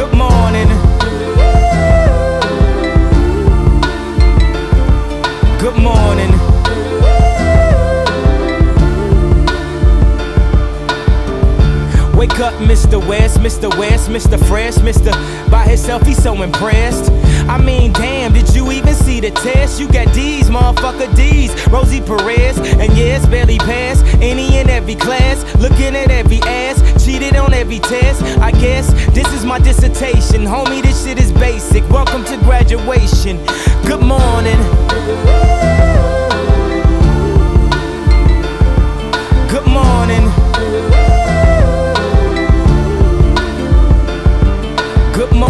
Good morning. Good morning. Wake up, Mr. West, Mr. West, Mr. Fresh, Mr. By himself, he's so impressed. I mean, damn, did you even see the test? You got D's, motherfucker, D's. Rosie Perez, and yes, barely passed any and every class. Looking at every ass, cheated on every test. I guess this is my dissertation. Homie, this shit is basic. Welcome to graduation. Good morning. Good morning. Good morning.